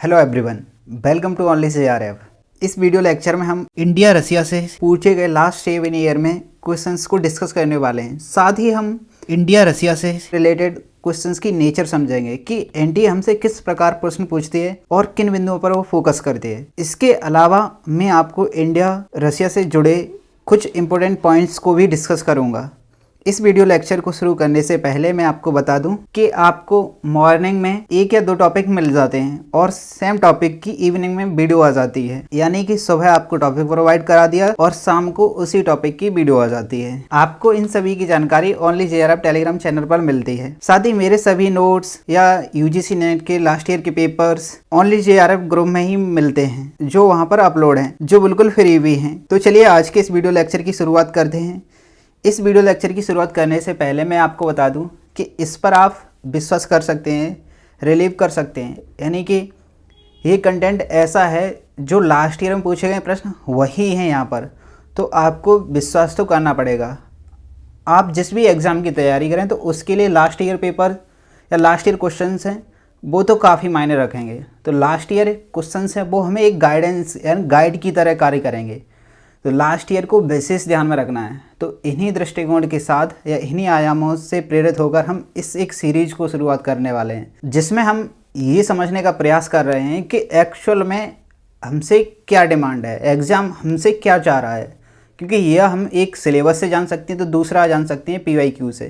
Hello everyone, welcome to only JRF. इस video lecture में हम इंडिया रसिया से पूछे गए लास्ट 7 ईयर में क्वेश्चंस को डिस्कस करने वाले हैं। साथ ही हम इंडिया रसिया से रिलेटेड क्वेश्चंस की नेचर समझेंगे कि एनटीए हमसे किस प्रकार प्रश्न पूछती है और किन बिंदुओं पर वो फोकस करती है। इसके अलावा मैं आपको इंडिया रसिया से जुड़े कुछ इंपॉर्टेंट पॉइंट्स को भी डिस्कस करूँगा। इस वीडियो लेक्चर को शुरू करने से पहले मैं आपको बता दूं कि आपको मॉर्निंग में 1 या 2 टॉपिक मिल जाते हैं और सेम टॉपिक की इवनिंग में वीडियो आ जाती है। यानी कि सुबह आपको टॉपिक प्रोवाइड करा दिया और शाम को उसी टॉपिक की वीडियो आ जाती है। आपको इन सभी की जानकारी ओनली जेआरएफ टेलीग्राम चैनल पर मिलती है। साथ ही मेरे सभी नोट्स या यूजीसी नेट के लास्ट ईयर के पेपर्स ओनली जेआरएफ ग्रुप में ही मिलते हैं, जो वहाँ पर अपलोड हैं, जो बिल्कुल फ्री भी हैं। तो चलिए आज के इस वीडियो लेक्चर की शुरुआत करते हैं। इस वीडियो लेक्चर की शुरुआत करने से पहले मैं आपको बता दूं कि इस पर आप विश्वास कर सकते हैं, रिलीव कर सकते हैं। यानी कि ये कंटेंट ऐसा है जो लास्ट ईयर में पूछे गए प्रश्न वही हैं यहाँ पर, तो आपको विश्वास तो करना पड़ेगा। आप जिस भी एग्ज़ाम की तैयारी करें तो उसके लिए लास्ट ईयर पेपर या लास्ट ईयर क्वेश्चंस हैं वो तो काफ़ी मायने रखेंगे। तो लास्ट ईयर क्वेश्चंस हैं वो हमें एक गाइडेंस यानी गाइड की तरह कार्य करेंगे। तो लास्ट ईयर को विशेष ध्यान में रखना है। तो इन्हीं दृष्टिकोण के साथ या इन्हीं आयामों से प्रेरित होकर हम इस एक सीरीज को शुरुआत करने वाले हैं, जिसमें हम ये समझने का प्रयास कर रहे हैं कि एक्चुअल में हमसे क्या डिमांड है, एग्ज़ाम हमसे क्या चाह रहा है। क्योंकि यह हम एक सिलेबस से जान सकते हैं तो दूसरा जान सकते हैं PYQ से।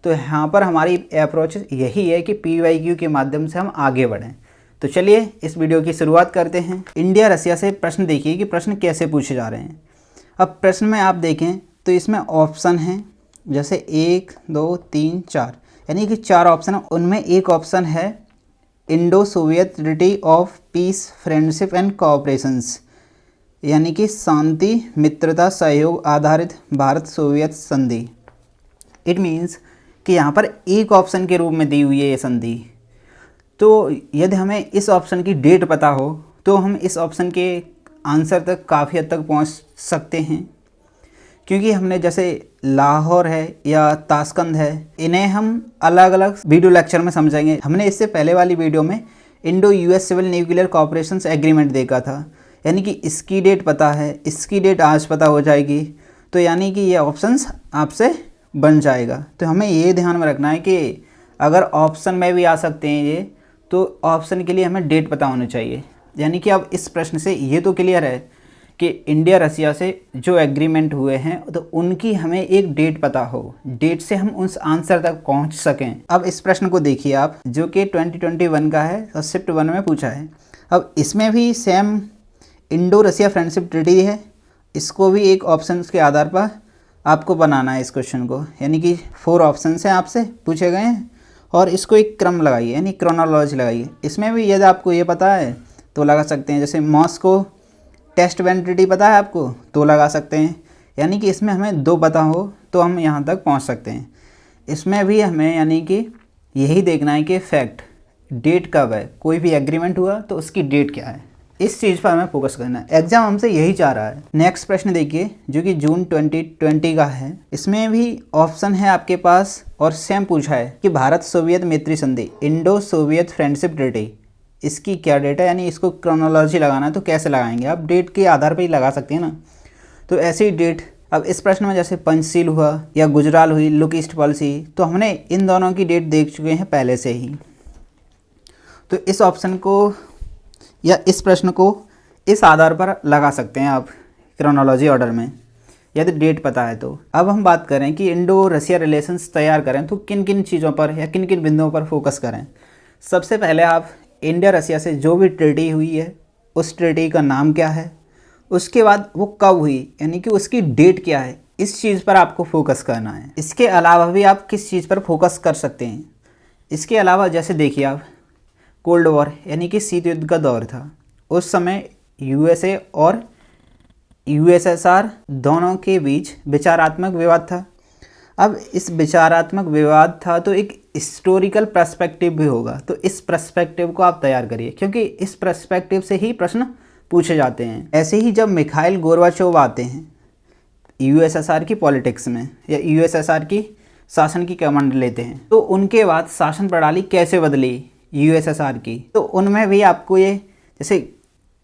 तो यहाँ पर हमारी अप्रोच यही है कि PYQ के माध्यम से हम आगे बढ़ें। तो चलिए इस वीडियो की शुरुआत करते हैं। इंडिया रसिया से प्रश्न देखिए कि प्रश्न कैसे पूछे जा रहे हैं। अब प्रश्न में आप देखें तो इसमें ऑप्शन हैं, जैसे 1 2 3 4, यानी कि 4 ऑप्शन हैं। उनमें एक ऑप्शन है Indo Soviet treaty of peace friendship and cooperations, यानी कि शांति मित्रता सहयोग आधारित भारत सोवियत संधि। इट मीन्स कि यहाँ पर एक ऑप्शन के रूप में दी हुई है ये संधि। तो यदि हमें इस ऑप्शन की डेट पता हो तो हम इस ऑप्शन के आंसर तक काफ़ी हद तक पहुंच सकते हैं। क्योंकि हमने जैसे लाहौर है या ताशकंद है, इन्हें हम अलग अलग वीडियो लेक्चर में समझेंगे। हमने इससे पहले वाली वीडियो में Indo US civil nuclear cooperation agreement देखा था, यानी कि इसकी डेट पता है, इसकी डेट आज पता हो जाएगी। तो यानी कि ये ऑप्शंस आपसे बन जाएगा। तो हमें ये ध्यान में रखना है कि अगर ऑप्शन में भी आ सकते हैं ये, तो ऑप्शन के लिए हमें डेट पता होनी चाहिए। यानी कि अब इस प्रश्न से ये तो क्लियर है कि इंडिया रसिया से जो एग्रीमेंट हुए हैं तो उनकी हमें एक डेट पता हो, डेट से हम उस आंसर तक पहुंच सकें। अब इस प्रश्न को देखिए आप, जो कि 2021 का है और शिफ्ट 1 में पूछा है। अब इसमें भी सेम इंडो रसिया फ्रेंडशिप ट्रीटी है। इसको भी एक ऑप्शन के आधार पर आपको बनाना है इस क्वेश्चन को, यानी कि 4 ऑप्शन हैं आपसे पूछे गए हैं और इसको एक क्रम लगाइए, यानी क्रोनोलॉजी लगाइए। इसमें भी यदि आपको ये पता है तो लगा सकते हैं। जैसे मॉस्को टेस्ट वैन ट्रीटी पता है आपको तो लगा सकते हैं। यानी कि इसमें हमें 2 पता हो तो हम यहाँ तक पहुँच सकते हैं। इसमें भी हमें यानी कि यही देखना है कि फैक्ट डेट कब है, कोई भी एग्रीमेंट हुआ तो उसकी डेट क्या है, इस चीज़ पर हमें फोकस करना है। एग्जाम हमसे यही चाह रहा है। नेक्स्ट प्रश्न देखिए जो कि जून 2020 का है। इसमें भी ऑप्शन है आपके पास और सेम पूछा है कि भारत सोवियत मैत्री संधि इंडो सोवियत फ्रेंडशिप ट्रीटी, इसकी क्या डेट है। यानी इसको क्रोनोलॉजी लगाना है तो कैसे लगाएंगे आप, डेट के आधार पर ही लगा सकते हैं ना। तो ऐसी डेट, अब इस प्रश्न में जैसे पंचशील हुआ या गुजराल हुई लुक ईस्ट पॉलिसी, तो हमने इन दोनों की डेट देख चुके हैं पहले से ही। तो इस ऑप्शन को या इस प्रश्न को इस आधार पर लगा सकते हैं आप क्रोनोलॉजी ऑर्डर में, यदि डेट पता है तो। अब हम बात करें कि इंडो रसिया रिलेशंस तैयार करें तो किन किन चीज़ों पर या किन किन बिंदुओं पर फोकस करें। सबसे पहले आप इंडिया रसिया से जो भी ट्रीटी हुई है उस ट्रीटी का नाम क्या है, उसके बाद वो कब हुई, यानी कि उसकी डेट क्या है, इस चीज़ पर आपको फोकस करना है। इसके अलावा भी आप किस चीज़ पर फोकस कर सकते हैं। इसके अलावा जैसे देखिए आप कोल्ड वॉर यानी कि शीत युद्ध का दौर था। उस समय USA और USSR दोनों के बीच विचारात्मक विवाद था। अब इस विचारात्मक विवाद था तो एक हिस्टोरिकल पर्सपेक्टिव भी होगा। तो इस पर्सपेक्टिव को आप तैयार करिए, क्योंकि इस पर्सपेक्टिव से ही प्रश्न पूछे जाते हैं। ऐसे ही जब मिखाइल गोर्बाचोव आते हैं USSR की पॉलिटिक्स में या USSR की शासन की कमांड लेते हैं, तो उनके बाद शासन प्रणाली कैसे बदली USSR की, तो उनमें भी आपको ये जैसे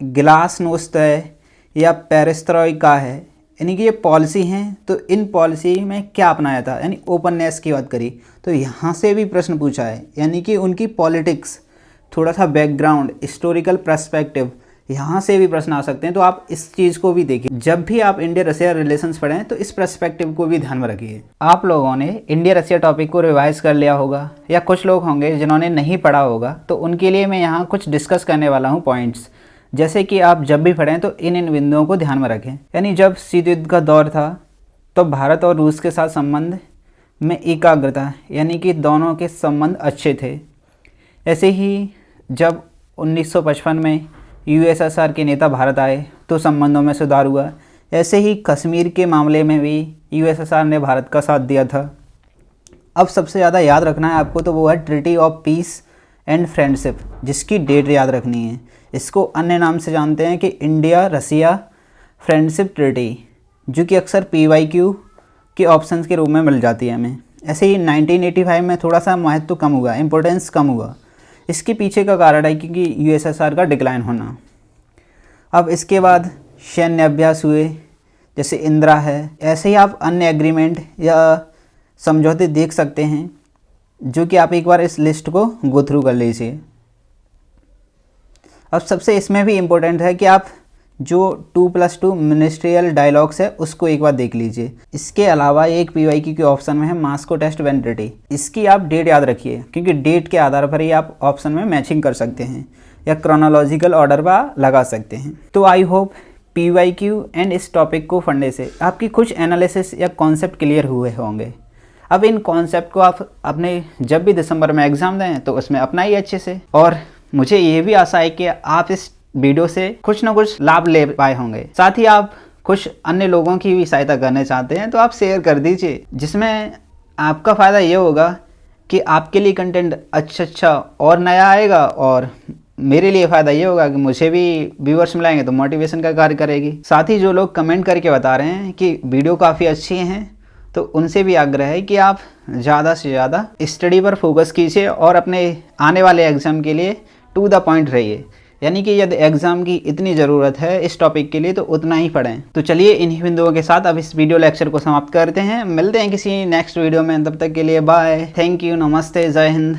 ग्लासनोस्त है या पेरेस्ट्रॉइका है, यानी कि ये पॉलिसी हैं। तो इन पॉलिसी में क्या अपनाया था, यानी ओपननेस की बात करी तो यहाँ से भी प्रश्न पूछा है, यानी कि उनकी पॉलिटिक्स, थोड़ा सा बैकग्राउंड, हिस्टोरिकल पर्सपेक्टिव, यहाँ से भी प्रश्न आ सकते हैं। तो आप इस चीज़ को भी देखिए, जब भी आप इंडिया रसिया रिलेशंस पढ़ें तो इस पर्सपेक्टिव को भी ध्यान में रखिए। आप लोगों ने इंडिया रसिया टॉपिक को रिवाइज कर लिया होगा या कुछ लोग होंगे जिन्होंने नहीं पढ़ा होगा, तो उनके लिए मैं यहाँ कुछ डिस्कस करने वाला हूँ पॉइंट्स, जैसे कि आप जब भी पढ़ें तो इन बिंदुओं को ध्यान में रखें। यानी जब शीत युद्ध का दौर था तो भारत और रूस के साथ संबंध में एकाग्रता, यानी कि दोनों के संबंध अच्छे थे। ऐसे ही जब 1955 में यूएसएसआर के नेता भारत आए तो संबंधों में सुधार हुआ। ऐसे ही कश्मीर के मामले में भी यूएसएसआर ने भारत का साथ दिया था। अब सबसे ज़्यादा याद रखना है आपको, तो वो है treaty of piece and friendship, जिसकी डेट याद रखनी है। इसको अन्य नाम से जानते हैं कि इंडिया रसिया फ्रेंडशिप ट्रीटी, जो कि अक्सर PYQ के ऑप्शंस के रूप में मिल जाती है हमें। ऐसे ही 1985 में थोड़ा सा महत्व कम हुआ, इम्पोर्टेंस कम हुआ। इसके पीछे का कारण है क्योंकि यूएसएसआर का डिक्लाइन होना। अब इसके बाद सैन्य अभ्यास हुए, जैसे इंदिरा है। ऐसे ही आप अन्य एग्रीमेंट या समझौते देख सकते हैं, जो कि आप एक बार इस लिस्ट को गो थ्रू कर लीजिए। अब सबसे इसमें भी इम्पोर्टेंट है कि आप जो 2+2 मिनिस्ट्रियल डायलॉग्स है उसको एक बार देख लीजिए। इसके अलावा एक PYQ के ऑप्शन में है मास्को टेस्ट वैन ट्रीटी। इसकी आप डेट याद रखिए, क्योंकि डेट के आधार पर ही आप ऑप्शन में मैचिंग कर सकते हैं या क्रोनोलॉजिकल ऑर्डर पर लगा सकते हैं। तो आई होप PYQ एंड इस टॉपिक को पढ़ने से आपकी कुछ एनालिसिस या कॉन्सेप्ट क्लियर हुए होंगे। अब इन कॉन्सेप्ट को आप अपने जब भी दिसंबर में एग्ज़ाम दें तो उसमें अपनाइए अच्छे से। और मुझे ये भी आशा है कि आप इस वीडियो से कुछ ना कुछ लाभ ले पाए होंगे। साथ ही आप कुछ अन्य लोगों की भी सहायता करना चाहते हैं तो आप शेयर कर दीजिए, जिसमें आपका फ़ायदा ये होगा कि आपके लिए कंटेंट अच्छा और नया आएगा, और मेरे लिए फ़ायदा ये होगा कि मुझे भी व्यूअर्स मिलाएंगे तो मोटिवेशन का कार्य करेगी। साथ ही जो लोग कमेंट करके बता रहे हैं कि वीडियो काफ़ी अच्छी हैं, तो उनसे भी आग्रह है कि आप ज़्यादा से ज़्यादा स्टडी पर फोकस कीजिए और अपने आने वाले एग्ज़ाम के लिए टू द पॉइंट रहिए। यानी कि यदि एग्ज़ाम की इतनी ज़रूरत है इस टॉपिक के लिए तो उतना ही पढ़ें। तो चलिए इन्हीं बिंदुओं के साथ अब इस वीडियो लेक्चर को समाप्त करते हैं। मिलते हैं किसी नेक्स्ट वीडियो में, तब तक के लिए बाय, थैंक यू, नमस्ते, जय हिंद।